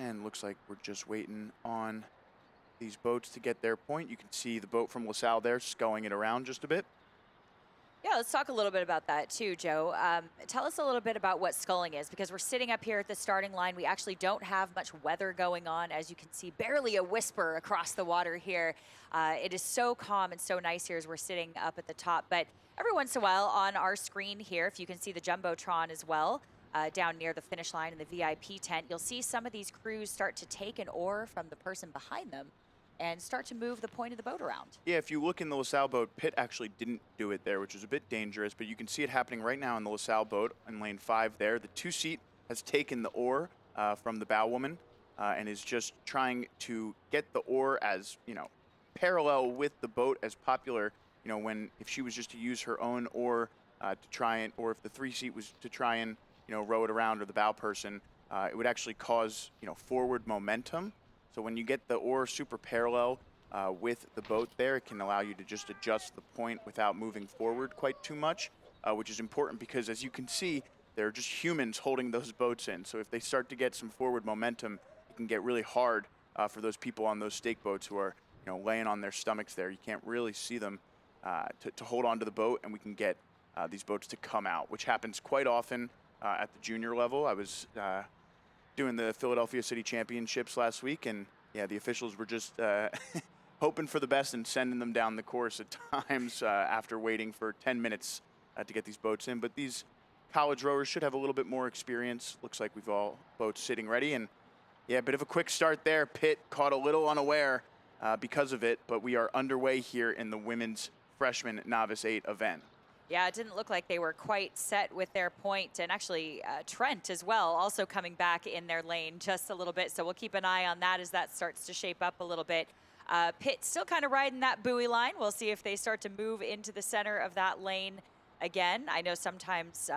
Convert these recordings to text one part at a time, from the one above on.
And looks like we're just waiting on these boats to get their point. You can see the boat from LaSalle there sculling it around just a bit. Yeah, let's talk a little bit about that too, Joe. Tell us a little bit about what sculling is, because we're sitting up here at the starting line. We actually don't have much weather going on. As you can see, barely a whisper across the water here. It is so calm and so nice here as we're sitting up at the top. But every once in a while on our screen here, if you can see the Jumbotron as well, down near the finish line in the VIP tent, you'll see some of these crews start to take an oar from the person behind them and start to move the point of the boat around. Yeah, if you look in the LaSalle boat, Pitt actually didn't do it there, which is a bit dangerous, but you can see it happening right now in the LaSalle boat in lane 5 there. The 2-seat has taken the oar from the bow woman and is just trying to get the oar as, parallel with the boat as popular, if she was just to use her own oar to try and, or if the 3-seat was to try and, row it around, or the bow person, it would actually cause, forward momentum. So when you get the oar super parallel with the boat there, it can allow you to just adjust the point without moving forward quite too much, which is important because, as you can see, they're just humans holding those boats in. So if they start to get some forward momentum, it can get really hard for those people on those stake boats who are, laying on their stomachs there. You can't really see them to hold on to the boat, and we can get these boats to come out, which happens quite often at the junior level. I was doing the Philadelphia City Championships last week, and yeah, the officials were just hoping for the best and sending them down the course at times after waiting for 10 minutes to get these boats in. But these college rowers should have a little bit more experience. Looks like we've all boats sitting ready, and yeah, a bit of a quick start there. Pitt caught a little unaware because of it, but we are underway here in the women's freshman Novice 8 event. Yeah, it didn't look like they were quite set with their point. And actually, Trent as well, also coming back in their lane just a little bit. So we'll keep an eye on that as that starts to shape up a little bit. Pitt still kind of riding that buoy line. We'll see if they start to move into the center of that lane again. I know sometimes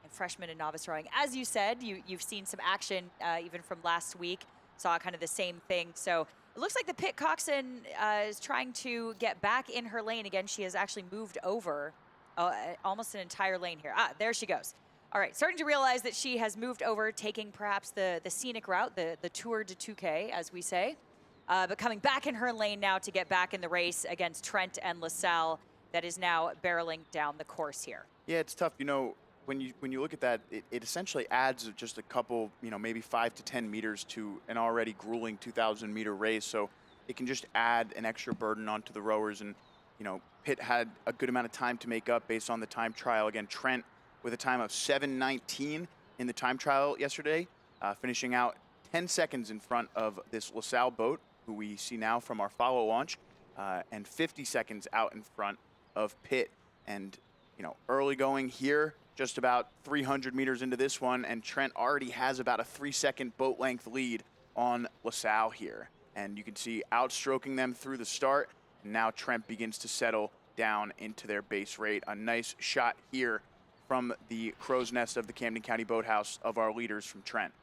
freshmen and novice rowing, as you said, you've seen some action even from last week, saw kind of the same thing. So it looks like the Pitt coxswain is trying to get back in her lane again. She has actually moved over almost an entire lane here. There she goes. All right, starting to realize that she has moved over, taking perhaps the scenic route, the Tour de Touquet, as we say, but coming back in her lane now to get back in the race against Trent and LaSalle that is now barreling down the course here. Yeah, it's tough. When you look at that, it essentially adds just a couple, maybe 5 to 10 meters to an already grueling 2,000-meter race. So it can just add an extra burden onto the rowers. And Pitt had a good amount of time to make up based on the time trial. Again, Trent with a time of 7:19 in the time trial yesterday, finishing out 10 seconds in front of this LaSalle boat, who we see now from our follow launch, and 50 seconds out in front of Pitt. And, early going here, just about 300 meters into this one, and Trent already has about a 3-second boat length lead on LaSalle here. And you can see outstroking them through the start. Now Trent begins to settle down into their base rate. A nice shot here from the crow's nest of the Camden County Boathouse of our leaders from Trent.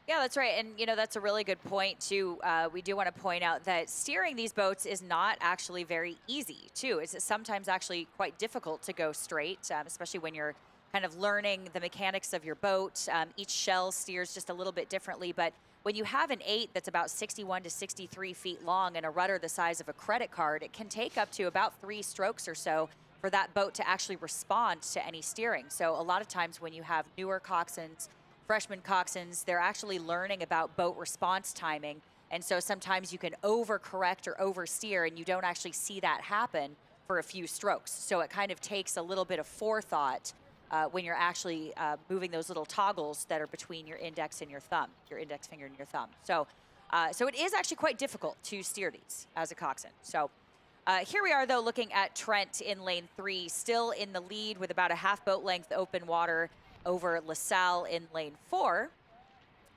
Yeah, that's right. And, that's a really good point, too. We do want to point out that steering these boats is not actually very easy, too. It's sometimes actually quite difficult to go straight, especially when you're kind of learning the mechanics of your boat. Each shell steers just a little bit differently. But when you have an 8 that's about 61 to 63 feet long and a rudder the size of a credit card, it can take up to about 3 strokes or so for that boat to actually respond to any steering. So a lot of times when you have newer coxswains, freshman coxswains, they're actually learning about boat response timing. And so sometimes you can overcorrect or oversteer, and you don't actually see that happen for a few strokes. So it kind of takes a little bit of forethought when you're actually moving those little toggles that are between your index and your thumb, your index finger and your thumb. So it is actually quite difficult to steer these as a coxswain. So here we are, though, looking at Trent in lane 3, still in the lead with about a half boat length open water over LaSalle in lane 4.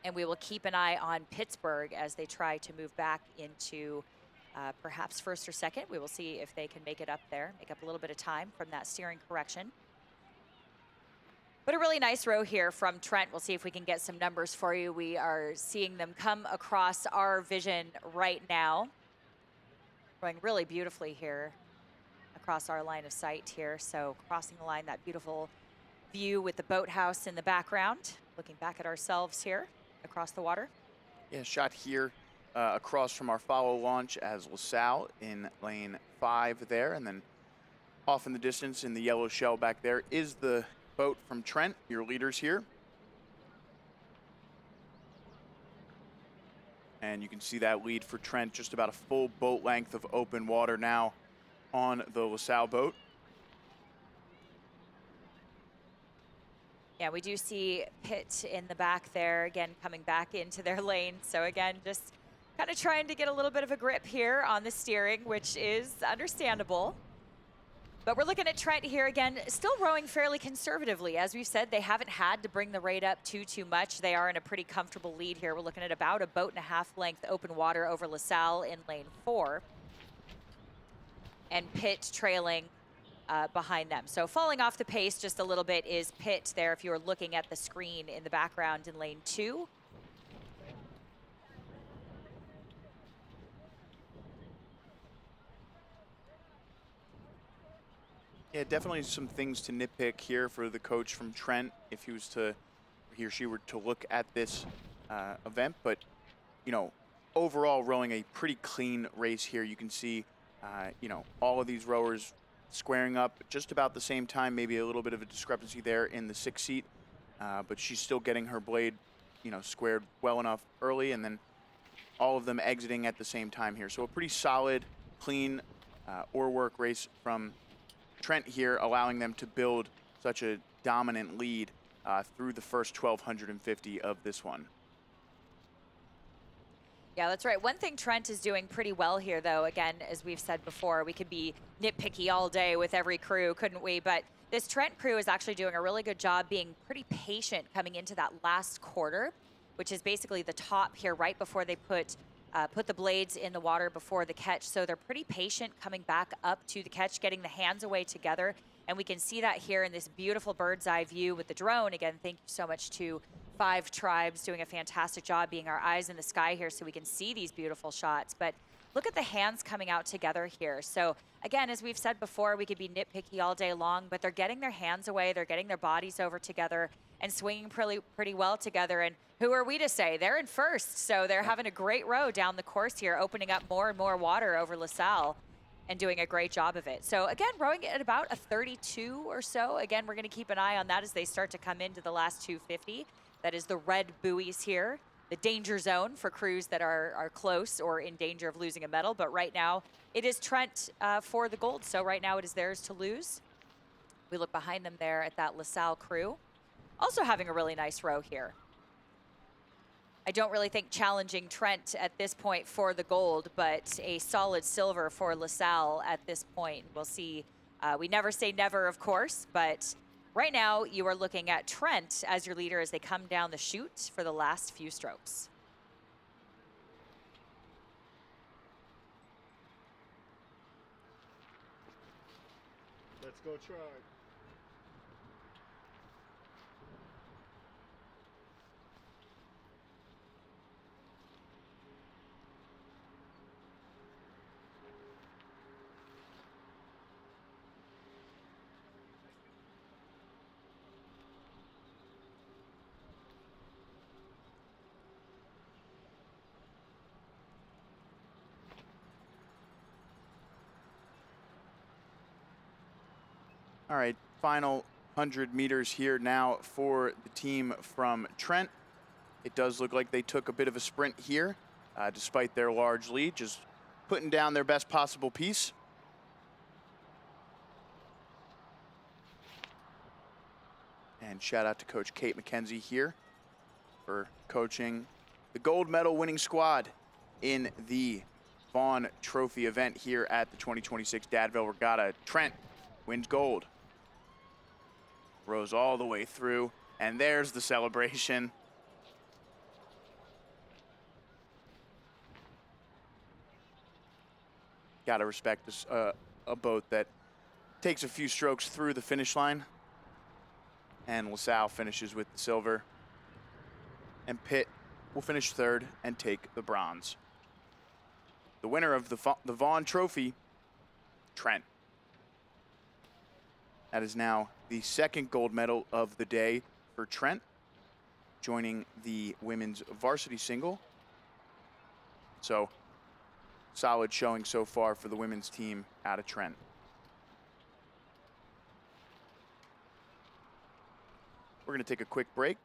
And we will keep an eye on Pittsburgh as they try to move back into perhaps first or second. We will see if they can make it up there, make up a little bit of time from that steering correction. But a really nice row here from Trent. We'll see if we can get some numbers for you. We are seeing them come across our vision right now. Going really beautifully here across our line of sight here. So crossing the line, that beautiful view with the boathouse in the background. Looking back at ourselves here across the water. Yeah, shot here across from our follow launch as LaSalle in lane 5 there, and then off in the distance in the yellow shell back there is the boat from Trent, your leaders here. And you can see that lead for Trent, just about a full boat length of open water now on the LaSalle boat. Yeah, we do see Pitt in the back there, again, coming back into their lane. So again, just kind of trying to get a little bit of a grip here on the steering, which is understandable. But we're looking at Trent here again, still rowing fairly conservatively. As we've said, they haven't had to bring the rate up too much. They are in a pretty comfortable lead here. We're looking at about a boat and a half length open water over LaSalle in lane 4. And Pitt trailing behind them. So falling off the pace just a little bit is Pitt there if you're looking at the screen in the background in lane 2. Yeah, definitely some things to nitpick here for the coach from Trent if he or she were to look at this event. But, you know, overall rowing a pretty clean race here. You can see, all of these rowers squaring up just about the same time, maybe a little bit of a discrepancy there in the 6th seat. But she's still getting her blade, squared well enough early, and then all of them exiting at the same time here. So a pretty solid, clean oar work race from Trent here, allowing them to build such a dominant lead through the first 1,250 of this one. Yeah, that's right. One thing Trent is doing pretty well here, though, again, as we've said before, we could be nitpicky all day with every crew, couldn't we? But this Trent crew is actually doing a really good job being pretty patient coming into that last quarter, which is basically the top here right before they put the blades in the water before the catch. So they're pretty patient coming back up to the catch, getting the hands away together. And we can see that here in this beautiful bird's eye view with the drone. Again, thank you so much to 5 Tribes doing a fantastic job being our eyes in the sky here so we can see these beautiful shots. But look at the hands coming out together here. So again, as we've said before, we could be nitpicky all day long, but they're getting their hands away, they're getting their bodies over together and swinging pretty well together. And who are we to say? They're in first, so they're having a great row down the course here, opening up more and more water over LaSalle and doing a great job of it. So again, rowing at about a 32 or so. Again, we're going to keep an eye on that as they start to come into the last 250. That is the red buoys here, the danger zone for crews that are close or in danger of losing a medal. But right now, it is Trent for the gold. So right now, it is theirs to lose. We look behind them there at that LaSalle crew. Also having a really nice row here. I don't really think challenging Trent at this point for the gold, but a solid silver for LaSalle at this point. We'll see. We never say never, of course, but right now you are looking at Trent as your leader as they come down the chute for the last few strokes. Let's go try. All right, final 100 meters here now for the team from Trent. It does look like they took a bit of a sprint here, despite their large lead, just putting down their best possible piece. And shout out to Coach Kate McKenzie here for coaching the gold medal winning squad in the Vaughn Trophy event here at the 2026 Vail Regatta. Trent wins gold. Rows all the way through, and there's the celebration. Gotta respect this, a boat that takes a few strokes through the finish line. And LaSalle finishes with the silver. And Pitt will finish third and take the bronze. The winner of the Vaughn Trophy, Trent. That is now the second gold medal of the day for Trent, joining the women's varsity single So solid showing so far for the women's team out of Trent. We're going to take a quick break.